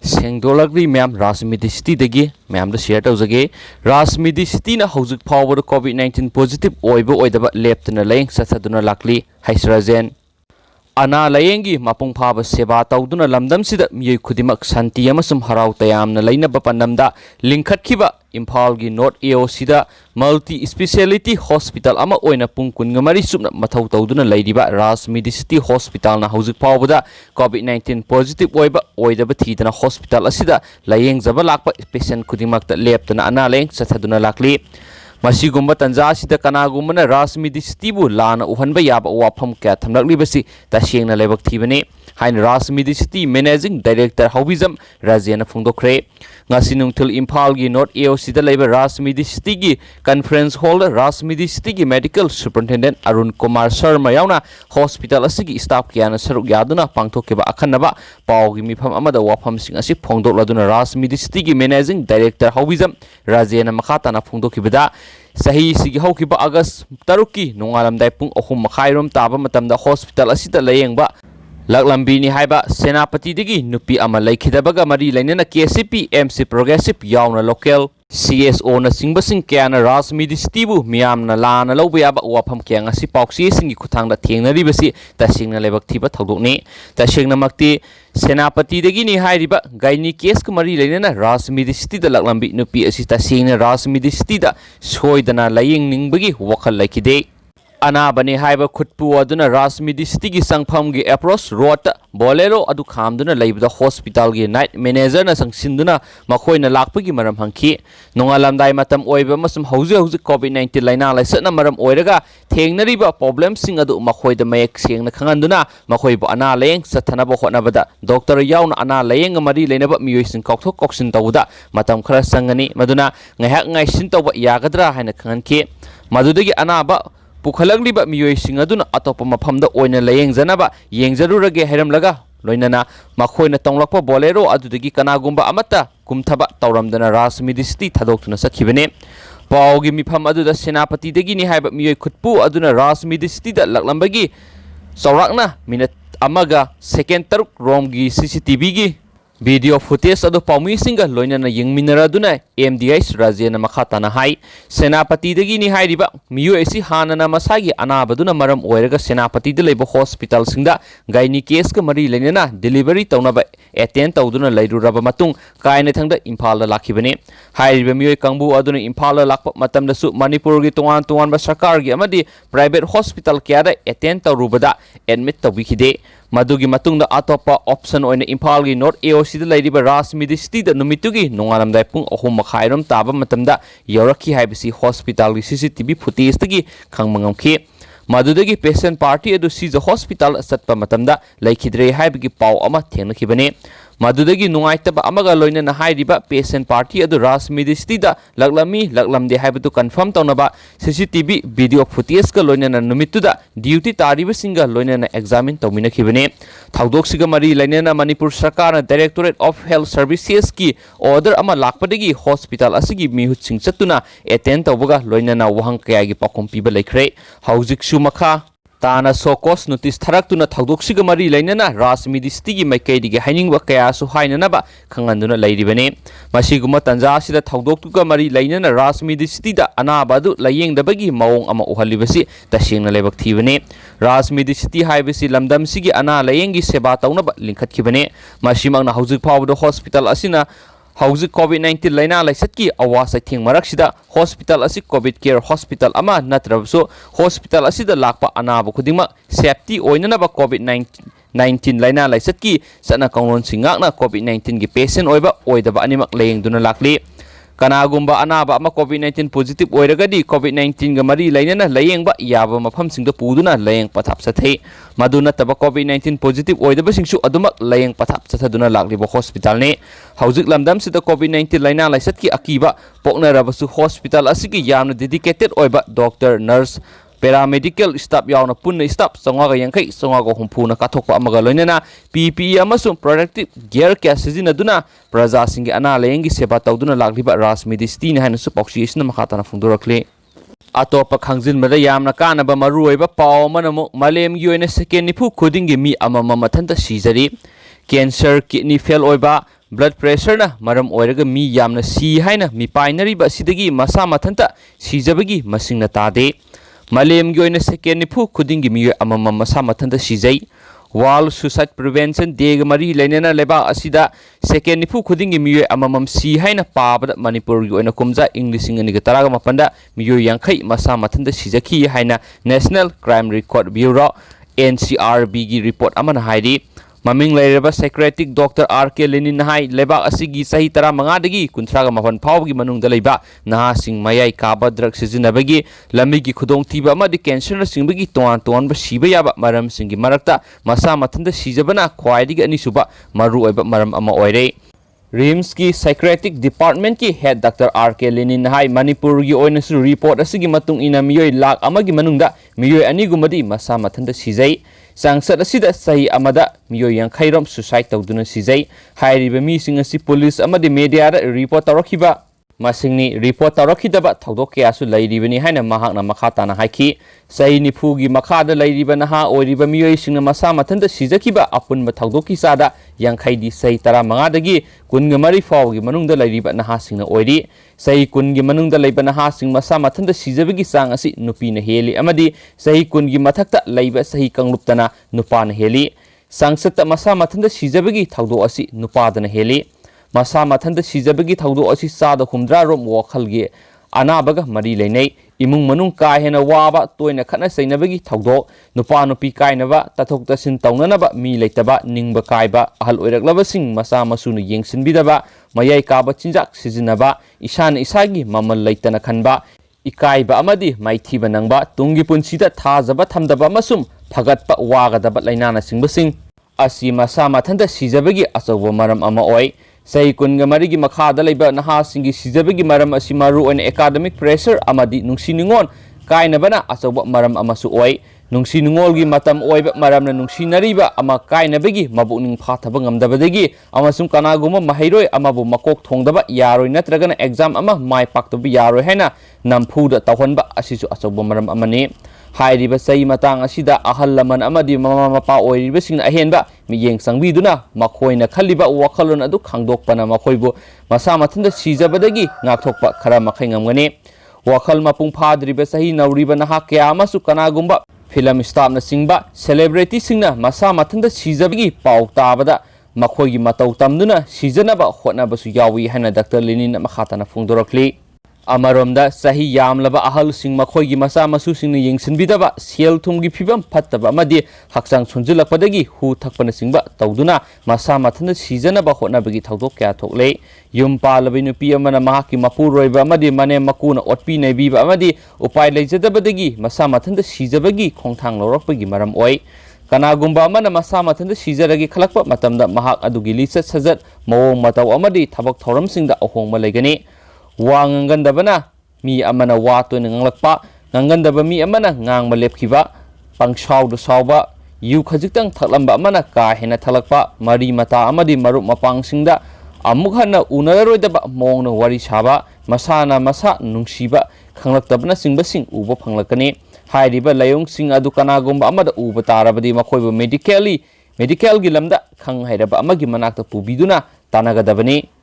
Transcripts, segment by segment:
सेंगदोलग्री ma'am Rajmidi city ma'am share तौजगे Rajmidi city हौजिक फाउबद कोविड-19 पॉजिटिव ओइबो ओइदबा लेप्तना लयेंग सथदुना लाक्ली हाइसराजेन अना लयेंगी मपुंग फाब सेवा तौदुना लमदमसिदा मियोइ खुदिमक शांति अमसुम हराव तयामना लैनबा पन्नमदा लिंखतखिबा इम्फालगी नॉर्थ एओसीदा मल्टी स्पेशलिटी हॉस्पिटल अमा ओइना पुंग कुनगमरी सुबना मथौ तौदुना लैरिबा राजमिदी सिटी हॉस्पिटल ना हौजिक फाउबदा कोविड-19 पॉजिटिव ओइबा ओइदबा थीदना हॉस्पिटल असिदा लयेंगजबा लाकपा पेशेंट खुदिमकता लेप्तना अना लयेंग सथदुना लाक्ली मसीगुम्बा तंजासिदा कनागुम्बना राजमिदी सिटीबु लाना उहनबा याबा वाफम क्या थमलक्लिबसी तसेंगना लेबक थीबने हाइन Rajmidi city managing director Haobijam राजेना फोंदोखरे ngasi nungthil imphal gi north aoc da leiba Rajmidi city की कॉन्फ्रेंस हॉल राजमिदी सिटी की मेडिकल सुपरिटेंडेंट अरुण कुमार शर्मा यावना हॉस्पिटल असगी स्टाफ कियाना सरुक यादुना पांगथोकेबा अखन्नबा पावगी मिफम अमदा वाफम सिंग असि फोंदोकलादुना राजमिदी सिटी की मैनेजिंग डायरेक्टर हौबिजम राजेना मखाताना फोंदोकिबदा सही सिगी हौकिबा अगस्त 3 की नोंगालमदाय पुंग 3 मखाइरोम ताबा मतमदा हॉस्पिटल असिदा लयेंगबा लकलंबीनी हाइबा सेनापतिदगी नुपी अमा लैखिदबगा मरी लैनना केसीपी एमसी प्रोग्रेसिव यावना local CSO na singbasing kaya na Rajmidi सिटीबु मियामना लाना लौबा याबा वाफम kaya ngasi पाउक्सीसिंगी खुथांगदा थेंगनरिबसी तसेंगना लेबक थीबा थौदोकने तसेंगनमक्ति सेनापतिदगी नि हाइरिबा गाइनी केस का मरी लैनना राजमिदी सिटीदा लकलंबी नुपी असि तसेंगना राजमिदी सिटीदा सोइदना लयेंगनिंगबगी वखल लैखिदे अनाबने हाइबा खुटपु अदुना राजमिदी सिटी की संगफम की अप्रोच रोड बोलेरो अदु खामदुना लैबदा हॉस्पिटल की नाइट मैनेजर ना संगसिंदुना मखोइना लाकपगी मरम हंखी नोंगालमदाय मतम ओइबा मसम हौजे कोविड-19 लाइना लाइसना मरम ओइरगा थेंगनरिबा प्रॉब्लम सिंग अदु मखोइदा मयक सेंगना खंगंदुना मखोइबो अना लयेंग सथनबो होनबदा डॉक्टर याउना अना लयेंग मरी लैनबा मियोइसिंग कौथोक कौक्सिन तौदा मतम खरा संगनी मदुना ngaiak ngaisin तौबा यागद्रा हाइना खंगनखी मदुदगी अनाबा पुखलगलिबा मियोइसिंग अदुना अतोप मफमदा ओइना लयेंगजनबा येंगजरुरगे हेरमलगा लोइनना मखोइना तोंगलकपा बोलेरो अदुदगी कनागुम्बा अमता कुमथबा तौरमदना राजमिदी सिटी थदोक्तुना सखिबने पावगी मिफम अदुदा सेनापतिदगी नि हाइबा मियोइ खुटपु अदुना राजमिदी सिटीदा लकलंबगी चौराकना मिनट अमगा सेकेंड 3 रोमगी CCTV की वीडियो फुटेज अदो पाउमीसिंगा लोइनना यंगमिनरादुना MDH राजेना मखाताना हाई सेनापतिदगी नि हाइरिबा मियोइ असि हानना मसागी अनाबदुना मरम ओइरगा सेनापतिदा लेबो हॉस्पिटल सिंगदा गाइनी केस का मरी लैनना डिलीवरी तौनबा अटेंड तौदुना लैरुरबा मतुंग कायने थंगदा इम्फाल लाखिबने हाइरिबा मियोइ कांगबु अदुना इम्फाल लाकपा मतमदसु मणिपुर की तोवान तोवान सरकार की अमदी प्राइवेट हॉस्पिटल केयादा अटेंड तौरुबदा एडमिट तौबिखिदे मदुगी मतुंगदा अतोपा ऑप्शन ओइना इम्फाल की नॉर्थ एओसी दा लैरिबा राजमिदी सिटी दा नुमितुगी नोंगालमदाय पुंग 3 मखाइरोम ताबा मतमदा यौरखी हाइबसी हॉस्पिटल की CCTV फुटेज तगी खंगमंगमखी मदुदगी पेशेंट पार्टी अदु सीजा हॉस्पिटल सत्पा मतमदा लैखिद्रे हाइबगी पाव अमा थेंगनखिबने मदुदगी नुंगाइतबा अमगा लोइनना हाइरिबा पेशेंट पार्टी अदु राजमिदी सिटीदा लकलमी लकलमदे हाइबदु कंफर्म तौनबा CCTV वीडियो फुटेज का लोइनना नुमितुदा ड्यूटी तारिबसिंगा लोइनना एग्जामिन तौमिनखिबने थौदोक्सिगा मरी लैनना मणिपुर सरकार डायरेक्टोरेट ऑफ हेल्थ सर्विसेस की ऑर्डर अमा लाकपदगी हॉस्पिटल असगी मिहुतसिंग चतुना अटेंड तौबगा लोइनना वहंग कयागी पाखोम पीबा लेखरे हौजिकसु मखा ताना सोकोस नोटिस थरक्तुना थौदोक्सिगा मरी लैनना राजमिदी सिटी की मैकैदिगे हाइनिंगबा कयासु हाइननबा खंगंदुना लैरिबने मसीगुमा तंजासिदा थौदोक्तुगा मरी लैनना राजमिदी सिटीदा अनाबादु लयेंगदबगी मवोंग अमा उहलिबसी तसेंगना लेबक थीबने राजमिदी सिटी हाइबसी लमदमसिगी अना लयेंगी सेवा तौनबा लिंखतखिबने मसीमंगना हौजिक फावबदो हॉस्पिटल असिना हौजिक कोविड-19 लाइना लाइसतकी अवास थेंग मरक्सिदा हॉस्पिटल असि कोविड केयर हॉस्पिटल अमा नत्रबसो हॉस्पिटल असिदा लाकपा अनाब खुदिमा सेफ्टी ओइननबा कोविड-19 लाइना लाइसतकी सना कौनोन सिंगाकना कोविड-19 की पेशेंट ओइबा ओइदबा अनिमक लेंगदुना लाकली कनागुम्बा अनाबा अमा कोविड-19 पॉजिटिव ओइरगदी कोविड-19 गा मरी लैनना लयेंगबा याबा मफमसिंगदा पुदुना लयेंग पथाप सथै मदु नतबा कोविड-19 पॉजिटिव ओइदबसिंगसु अदुमक लयेंग पथाप सथदुना लाकलिबो हॉस्पिटल ने हौजिक लमदमसिदा कोविड-19 लाइना लाइसतकी अकीबा पोकनरबसु हॉस्पिटल असिगी यामना डेडिकेटेड ओइबा डॉक्टर नर्स पैरामेडिकल स्टाफ यावना पुन्ना स्टाफ 450 काथोकपा अमगा लोइनना PPE अमसुं प्रोडक्टिव गियर क्या सिजिनदुना प्रजासिंगी अना लयेंगी सेवा तौदुना लाकलिबा राजमिदी सिटी ने हाइनसु पॉक्सीएसना मखाताना फोंदोरखले अतोप खांगजिनबदा यामना कानबा मरुओइबा पाव मनमु मलेमगी ओइना सेकेंड निफु खुदिंगी मी अमम मथंता सीजरी कैंसर किडनी फेल ओइबा blood pressure na maram oiraga mi yamna si haina mi painariba sidagi masa mathanta sijabagi masingna tade malem gi oina second nifu khudingi mi amama masa mathanta sijai World Suicide Prevention Day ga mari lainana leba asida second nifu khudingi mi amamam si haina pabada Manipur gi oina kumja English ngani ga taraga mapanda mi yankhai masa mathanta sijaki haina National Crime Record Bureau NCRB gi report amana haidi Maming lairaba psychiatric Dr. R.K. Lenin hai leba asigi sahi tara mangadagi kuntraga mafan phawgi manungda leiba naha sing mayai kaba drug sizinabagi lamigi khudong thiba amadi cancer na singbagi ton ba siba yaba maram singi marakta masa mathanda sijabana khwaidigi ani suba maru oiba maram ama oire RIMS की psychiatric department की head Dr. R.K. Lenin hai Manipur की ओइनसु report असigi matung ina miyoi lakh amagi manungda miyoi ani gumadi masa mathanda sijai Sangsat asida sahi amada miyoi yankhairom suicide tawduna sijai hairiba mi singasi police amadi media da report tawrakhiba masingni report tawrakhidaba thawdok kyasu lairibani haina mahakna makhata na haiki sahi nifugi makhada lairiba naha oiriba miyoi singna masa mathanda sijakiba apunba thawdoki sada yankhaidi sahi tara mangadagi kunga mari fawgi manungda lairiba naha singna oiri sahi kungi manungda laiba naha sing masa mathanda sijabagi sang asi nupi na heli amadi sahi kungi mathakta laiba sahi kangluptana nupa na heli sangsata masa mathanda sijabagi thawdo asi nupada na heli masa mathanda sijabagi thawdo asi sada humdra rom wakhalgi anabaga mari leinai imung manung ka hena waba toina khana sainabagi thawdo nupa nupi kainaba tathok tasin taunanaba mi leitaba ningba kaiba ahal oiraklaba sing masa masunu yengsinbidaba mayai kaba chinjak sijinaba isana isagi mamal leitana khanba ikaiba amadi maithiba nangba tungi punsida thajaba thamdaba masum phagatpa wagadaba lainana singbasing asi masa mathanda sijabagi achawa maram ama oi Sai kunga marigi makhada laiba naha singi sijabagi maram asi maru on academic pressure amadi nungsi ningon kaina bana achawa maram amasu oi nungsi ningol gi matam oiba maram na nungsi nariba ama kaina bagi mabukning phathaba ngamdabadagi amasum kanaguma mahairoi amabu makok thongdaba yaroi natragana exam ama mai paktobi yaroi haina namfuda tawhanba asisu achawa maram amani hairiba sai matang asida ahal laman amadi mama mapa oiriba singna ahenba miyeng sangbiduna makhoina khaliba wakhalon adu khangdokpana makhoibu masa mathanda sijabadagi ngakthokpa khara makhai ngamgani wakhal mapung phadriba sahi nauriba naha kya amasu kanagumba film star na singba celebrity singna masa mathanda sijabagi pau tabada makhoigi matau tamduna sijanaba hotnabasu yawi hana Dr. Lenin makhatana phungdorakli Amaromda sahi yamlaba ahal sing makhoigi masa masu singna yengsinbidaba sel thumgi phibam phattaba amadi haksang sunjilakpadagi hu thakpana singba tawduna masa mathana sijanaba hotnabagi thawdok kya thokle yum palabai nupi amana mahaki mapuroiba amadi mane makuna otpi naibiba amadi upai leijadabadagi masa mathana sijabagi khongthang lorakpagi maram oi kanagumba amana masa mathana sijaragi khalakpa matamda mahak adugi lisat sajat mawong mataw amadi thabak thoram singda ahongma leigani Wangandabana mi amana wato nganglakpa ngangandaba mi amana ngangma lepkhiba pangshaw do sawba yu khajitang thaklamba amana ka hena thalakpa mari mata amadi marup mapangsingda amukhana unaroidaba mongna wari saba masana masa nungsiba khanglaktabna singba sing uba phanglakani hairiba layong sing adu kanagumba amada uba tarabadi makhoiba medical gi lamda khang hairaba amagi manakta pubiduna tanagadabani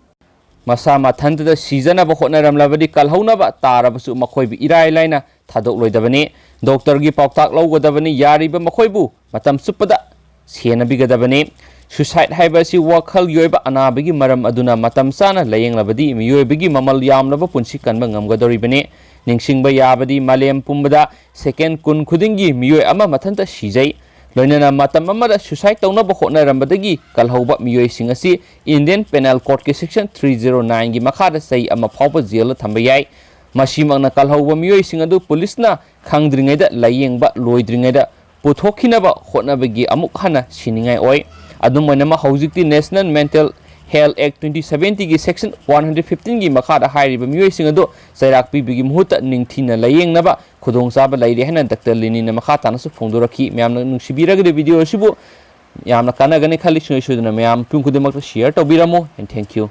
Masa mathanda season aba hotnaram labadi kalhauna ba tarabasu makhoibi irai laina thadok loidabani doctor gi pautak lawgadabani yariba makhoibu matam supada senabigadabani suicide haibasi wakhal yoiba anabagi maram aduna matam sana layeng labadi miyoibagi mamal yamlaba punsi kanba ngamgadoribani ningsingba yabadi malem pumbada second kun khudingi miyoi ama mathanta sijai loinana matam amada suicide taunaba hotnarambadagi kalhauba miyoi singasi Indian Penal Code ke section 309 gi makhada sai ama phawba jail thamba yai masimangna kalhauba miyoi singadu police na khangdringaida layengba loidringaida puthokhinaba hotnabagi amuk hana siningai oi adumoinama haujikti National Mental Health Act 2070 gi section 115 gi makhada hairiba miyoi singadu sairak pibigi muhuta ningthina layengnaba khudong saba laire hena Dr. Lenin makhata nasu phongdorakhi myamna nungsibiragde video sibu yamna kanagani khali shoi shoduna myam tung kudemak share tobiramo and thank you